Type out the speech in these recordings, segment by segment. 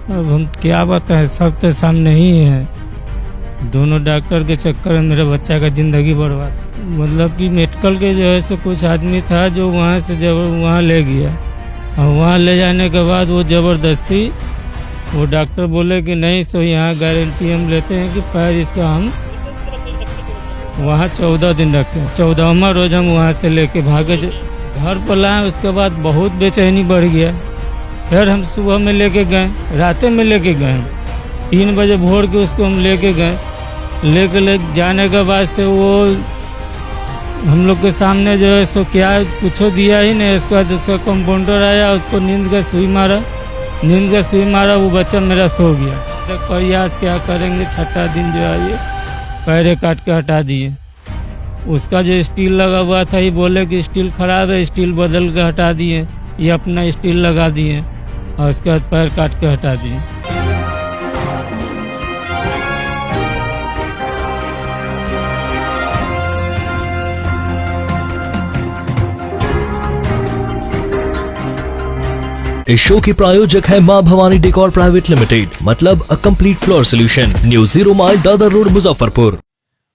अब हम क्या बताएं, सब तो सामने ही है। दोनों डॉक्टर के चक्कर में मेरे बच्चा का जिंदगी बर्बाद। मतलब कि मेडिकल के जो है सो कुछ आदमी था जो वहाँ से जब वहाँ ले गया, और वहाँ ले जाने के बाद वो ज़बरदस्ती वो डॉक्टर बोले कि नहीं सो यहाँ गारंटी हम लेते हैं कि पैर इसका हम वहाँ 14 दिन रखें। 14वां रोज हम वहाँ से लेके भागे, घर पर लाए। उसके बाद बहुत बेचैनी बढ़ गया। फिर हम सुबह में लेके गए, रातें में लेके गए, 3 बजे भोर के उसको हम लेके गए। ले जाने के बाद से वो हम लोग के सामने जो है सो क्या कुछ दिया ही नहीं। उसके बाद उसका कंपाउंडर आया, उसको नींद का सुई मारा, वो बच्चा मेरा सो गया। तो प्रयास क्या करेंगे, छठा दिन जो है ये पैरे काट के हटा दिए। उसका जो स्टील लगा हुआ था ये बोले कि स्टील खराब है, स्टील बदल के हटा दिए। ये अपना स्टील लगा दिए और उसके बाद पैर काट के हटा दिए। इस शो के प्रायोजक है मां भवानी डेकोर प्राइवेट लिमिटेड, मतलब a complete floor solution, new 0 mile Dadar road, Muzaffarpur.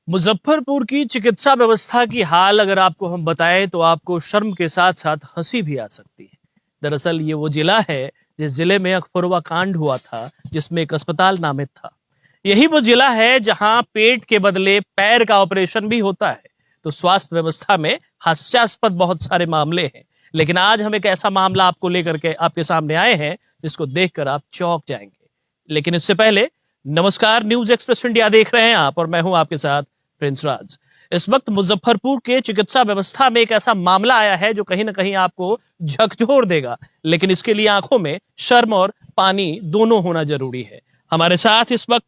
Muzaffarpur की चिकित्सा व्यवस्था की हाल अगर आपको हम बताएं तो आपको शर्म के साथ साथ हंसी भी आ सकती है। दरअसल ये वो जिला है जिस जिले में अखफरवा कांड हुआ था, जिसमें एक अस्पताल नामित था। यही वो जिला है जहां पेट के बदले पैर का ऑपरेशन भी होता है। तो स्वास्थ्य व्यवस्था में हास्यास्पद बहुत सारे मामले हैं, लेकिन आज हम एक ऐसा मामला आपको लेकर के आपके सामने आए हैं जिसको देखकर आप चौंक जाएंगे। लेकिन इससे पहले नमस्कार, न्यूज एक्सप्रेस इंडिया देख रहे हैं आप और मैं हूं आपके साथ प्रिंस राज। इस वक्त मुजफ्फरपुर के चिकित्सा व्यवस्था में एक ऐसा मामला आया है जो कहीं ना कहीं आपको झकझोर देगा, लेकिन इसके लिए आंखों में शर्म और पानी दोनों होना जरूरी है। हमारे साथ इस वक्त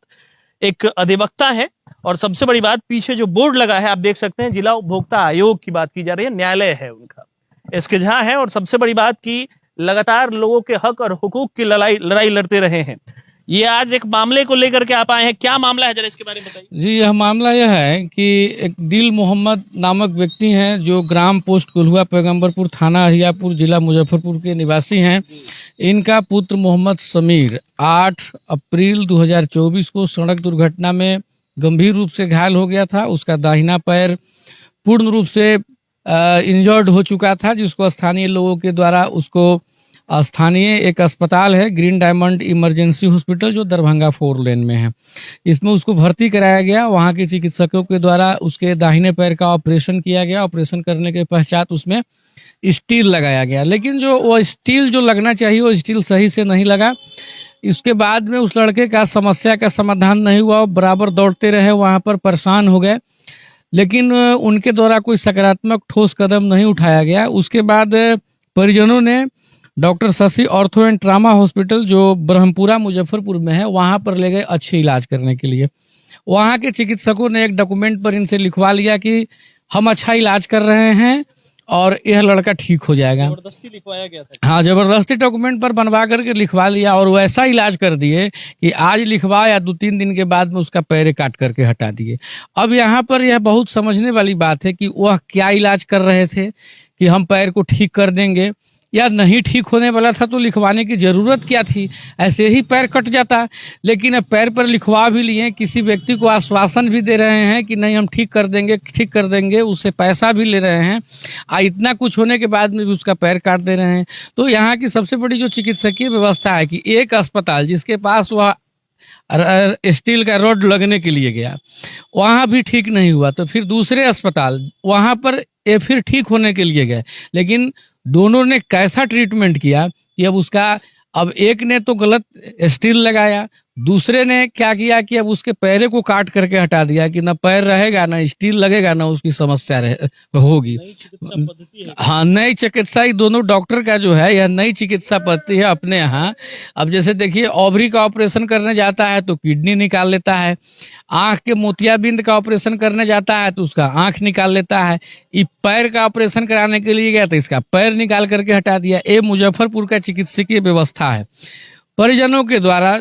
एक अधिवक्ता है और सबसे बड़ी बात, पीछे जो बोर्ड लगा है आप देख सकते हैं, जिला उपभोक्ता आयोग की बात की जा रही है, न्यायालय है उनका, इसके जहां है। और सबसे बड़ी बात की लगातार लोगों के हक और हुकूक की लड़ाई लड़ते रहे हैं। ये आज एक मामले को लेकर के आप आए हैं, क्या मामला है जरा इसके बारे में बताइए। जी, यह मामला यह है कि एक दिल मोहम्मद नामक व्यक्ति हैं जो ग्राम पोस्ट कुल्हुआ पैगंबरपुर, थाना अहियापुर, जिला मुजफ्फरपुर के निवासी हैं। इनका पुत्र मोहम्मद समीर 8 अप्रैल 2024 को सड़क दुर्घटना में गंभीर रूप से घायल हो गया था। उसका दाहिना पैर पूर्ण रूप से इंजर्ड हो चुका था, जिसको स्थानीय लोगों के द्वारा उसको स्थानीय एक अस्पताल है ग्रीन डायमंड इमरजेंसी हॉस्पिटल जो दरभंगा 4 लेन में है, इसमें उसको भर्ती कराया गया। वहाँ के चिकित्सकों के द्वारा उसके दाहिने पैर का ऑपरेशन किया गया। ऑपरेशन करने के पश्चात उसमें स्टील लगाया गया, लेकिन जो वो स्टील जो लगना चाहिए वो स्टील सही से नहीं लगा। इसके बाद में उस लड़के का समस्या का समाधान नहीं हुआ, बराबर दौड़ते रहे, वहाँ पर परेशान हो गए, लेकिन उनके द्वारा कोई सकारात्मक ठोस कदम नहीं उठाया गया। उसके बाद परिजनों ने doctor Shashi ortho and trauma hospital जो ब्रह्मपुरा मुजफ्फरपुर में है वहाँ पर ले गए अच्छे इलाज करने के लिए। वहाँ के चिकित्सकों ने एक डॉक्यूमेंट पर इनसे लिखवा लिया कि हम अच्छा इलाज कर रहे हैं और यह लड़का ठीक हो जाएगा। जबरदस्ती लिखवाया गया था। हाँ, जबरदस्ती डॉक्यूमेंट पर बनवा करके लिखवा लिया और वैसा इलाज कर दिए कि आज लिखवा या 2-3 दिन के बाद में उसका पैर काट करके हटा दिए। अब यहाँ पर यह बहुत समझने वाली बात है कि वह क्या इलाज कर रहे थे कि हम पैर को ठीक कर देंगे, या नहीं ठीक होने वाला था तो लिखवाने की ज़रूरत क्या थी, ऐसे ही पैर कट जाता। लेकिन अब पैर पर लिखवा भी लिए, किसी व्यक्ति को आश्वासन भी दे रहे हैं कि नहीं हम ठीक कर देंगे, उससे पैसा भी ले रहे हैं, इतना कुछ होने के बाद में भी उसका पैर काट दे रहे हैं। तो यहाँ की सबसे बड़ी जो चिकित्सकीय व्यवस्था है कि एक अस्पताल जिसके पास वह स्टील का रॉड लगने के लिए गया, वहाँ भी ठीक नहीं हुआ, तो फिर दूसरे अस्पताल वहाँ पर ये फिर ठीक होने के लिए गए, लेकिन दोनों ने कैसा ट्रीटमेंट किया कि अब एक ने तो गलत स्टील लगाया, दूसरे ने क्या किया कि अब उसके पैरे को काट करके हटा दिया कि ना पैर रहेगा ना स्टील लगेगा ना उसकी समस्या होगी। हाँ, नई चिकित्सा, दोनों डॉक्टर का जो है यह नई चिकित्सा पद्धति है अपने यहाँ। अब जैसे देखिए, ओवरी का ऑपरेशन करने जाता है तो किडनी निकाल लेता है, आंख के मोतियाबिंद का ऑपरेशन करने जाता है तो उसका आंख निकाल लेता है, पैर का ऑपरेशन कराने के लिए गया तो इसका पैर निकाल करके हटा दिया। ये मुजफ्फरपुर का चिकित्सकीय व्यवस्था है। परिजनों के द्वारा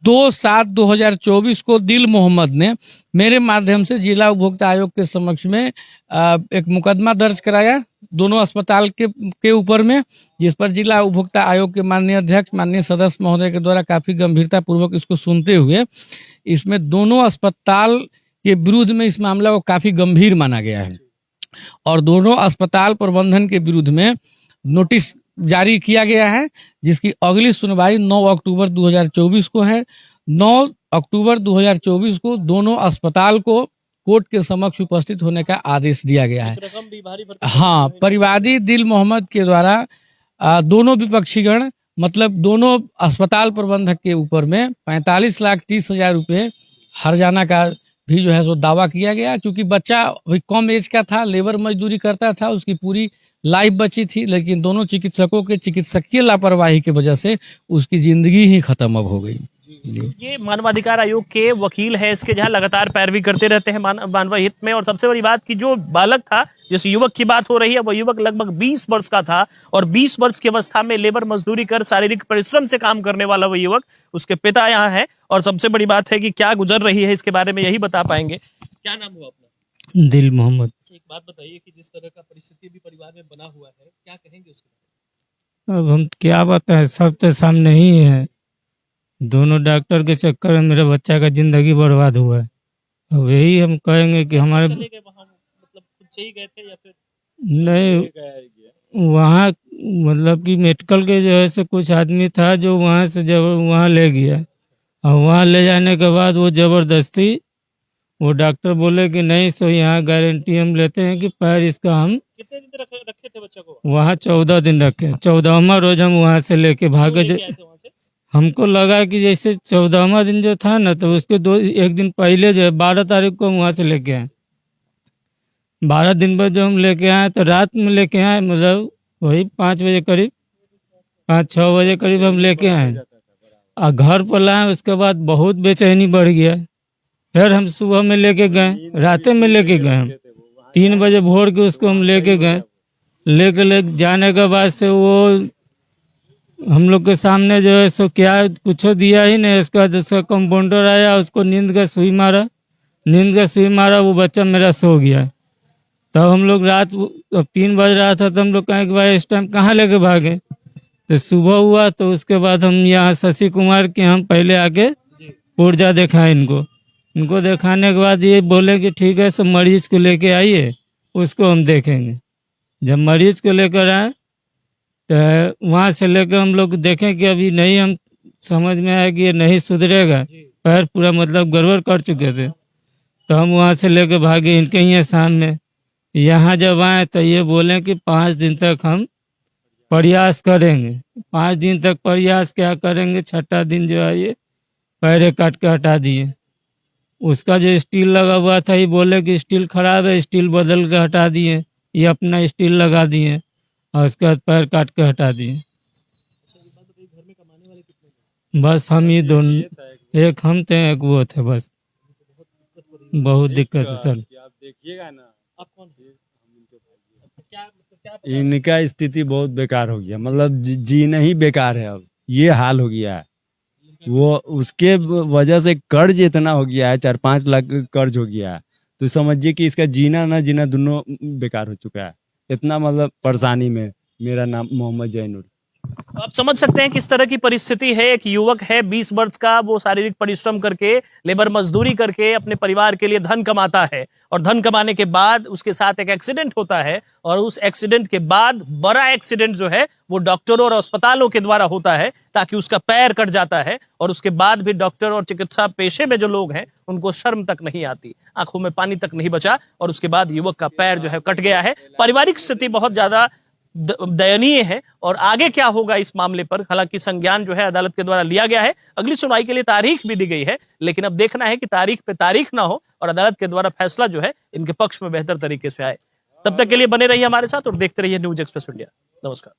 2/7/2024 को दिल मोहम्मद ने मेरे माध्यम से जिला उपभोक्ता आयोग के समक्ष में एक मुकदमा दर्ज कराया दोनों अस्पताल के ऊपर में, जिस पर जिला उपभोक्ता आयोग के माननीय अध्यक्ष माननीय सदस्य महोदय के द्वारा काफी गंभीरता पूर्वक इसको सुनते हुए इसमें दोनों अस्पताल के विरुद्ध में इस मामला को काफी गंभीर माना गया है और दोनों अस्पताल प्रबंधन के विरुद्ध में नोटिस जारी किया गया है, जिसकी अगली सुनवाई 9 अक्टूबर 2024 को है। 9 अक्टूबर 2024 को दोनों अस्पताल को कोर्ट के समक्ष उपस्थित होने का आदेश दिया गया है। हाँ, परिवादी दिल मोहम्मद के द्वारा दोनों विपक्षीगण मतलब दोनों अस्पताल प्रबंधक के ऊपर में 45,30,000 रुपये हर्जाना का भी जो है सो दावा किया गया, क्योंकि बच्चा अभी कम एज का था, लेबर मजदूरी करता था, उसकी पूरी लाइफ बची थी, लेकिन दोनों चिकित्सकों के चिकित्सकीय लापरवाही की वजह से उसकी जिंदगी ही खत्म अब हो गई। ये मानवाधिकार आयोग के वकील है, इसके जहाँ लगातार पैरवी करते रहते हैं मानव हित में। और सबसे बड़ी बात कि जो बालक था, जिस युवक की बात हो रही है, वो युवक लगभग 20 वर्ष का था और 20 वर्ष की अवस्था में लेबर मजदूरी कर शारीरिक परिश्रम से काम करने वाला वो युवक, उसके पिता यहाँ है। और सबसे बड़ी बात है कि क्या गुजर रही है इसके बारे में यही बता पाएंगे। क्या नाम हुआ अपना? दिल मोहम्मद। एक बात बताइए कि जिस तरह का परिस्थिति भी परिवार में बना हुआ है, क्या कहेंगे उसके? अब हम क्या बताएं, सब तो सामने ही है। दोनों डॉक्टर के चक्कर में मेरे बच्चा का जिंदगी बर्बाद हुआ है। अब यही हम कहेंगे कि हमारे चले गए वहाँ, मतलब खुद से ही गए थे या फिर? नहीं, वहाँ मतलब कि मेडिकल के जो है से कुछ आदमी था जो वहाँ से जब वहाँ ले गया, और वहाँ ले जाने के बाद वो जबरदस्ती वो डॉक्टर बोले कि नहीं, सो यहाँ गारंटी हम लेते हैं कि पैर इसका हम कितने दिन रखे थे बच्चा को? वहाँ 14 दिन रखे। 14वां रोज हम वहाँ से लेके भागे। वहाँ से हमको लगा कि जैसे 14वां दिन जो था ना, तो उसके एक दिन पहले जो है 12 तारीख को हम वहाँ से लेके आए। 12 दिन बाद जो हम लेके आए तो रात में लेके आए, मतलब वही 5 बजे करीब, 5-6 बजे करीब हम लेके आए और घर पर लाए। उसके बाद बहुत बेचैनी बढ़ गया। फिर हम सुबह में लेके गए, रातें में लेके गए, हम 3 बजे भोर के उसको हम लेके गए। ले जाने के बाद से वो हम लोग के सामने जो है सो क्या कुछ दिया ही नहीं। उसके बाद उसका कंपाउंडर आया, उसको नींद का सुई मारा, वो बच्चा मेरा सो गया। तब हम लोग रात, अब 3 बज रहा था, तो हम लोग कहें कि भाई इस टाइम कहाँ लेके भागे। तो सुबह हुआ, तो उसके बाद हम यहाँ शशि कुमार के हम पहले आके पुर्जा दिखाए इनको दिखाने के बाद ये बोले कि ठीक है, सब मरीज को लेके आइए, उसको हम देखेंगे। जब मरीज को लेकर आए तो वहाँ से लेकर हम लोग देखें कि अभी नहीं, हम समझ में आया कि ये नहीं सुधरेगा, पैर पूरा मतलब गड़बड़ कर चुके थे। तो हम वहाँ से लेकर भागे इनके ही सामने। यहाँ जब आए तो ये बोले कि 5 दिन तक हम प्रयास करेंगे। 5 दिन तक प्रयास क्या करेंगे, 6ठा दिन जो है ये पैरे काट के हटा दिए। उसका जो स्टील लगा हुआ था, ये बोले कि स्टील खराब है, स्टील बदल के हटा दिए। ये अपना स्टील लगा दिए और उसके बाद पैर काट के हटा दिए। बस हम ही दोनों, एक हम थे, एक वो थे, बस बहुत दिक्कत है सर। आप देखिएगा ना, आप कौन है? क्या इनका स्थिति बहुत बेकार हो गया, मतलब जीना ही बेकार है। अब ये हाल हो गया है, वो उसके वजह से कर्ज इतना हो गया है, 4-5 लाख कर्ज हो गया है। तो समझिए कि इसका जीना ना जीना दोनों बेकार हो चुका है। इतना मतलब परेशानी में। मेरा नाम मोहम्मद जैनुल। आप समझ सकते हैं किस तरह की परिस्थिति है। एक युवक है 20 वर्ष का, वो शारीरिक परिश्रम करके, लेबर मजदूरी करके अपने परिवार के लिए धन कमाता है और धन कमाने के बाद उसके साथ एक एक्सीडेंट होता है और उस एक्सीडेंट के बाद बड़ा एक्सीडेंट जो है वो डॉक्टरों और अस्पतालों के द्वारा होता है, ताकि उसका पैर कट जाता है और उसके बाद भी डॉक्टर और चिकित्सा पेशे में जो लोग हैं उनको शर्म तक नहीं आती, आंखों में पानी तक नहीं बचा और उसके बाद युवक का पैर जो है कट गया है। पारिवारिक स्थिति बहुत ज्यादा दयनीय है और आगे क्या होगा इस मामले पर, हालांकि संज्ञान जो है अदालत के द्वारा लिया गया है। अगली सुनवाई के लिए तारीख भी दी गई है, लेकिन अब देखना है कि तारीख पे तारीख ना हो और अदालत के द्वारा फैसला जो है इनके पक्ष में बेहतर तरीके से आए। तब तक के लिए बने रहिए हमारे साथ और देखते रहिए न्यूज़ एक्सप्रेस इंडिया। नमस्कार।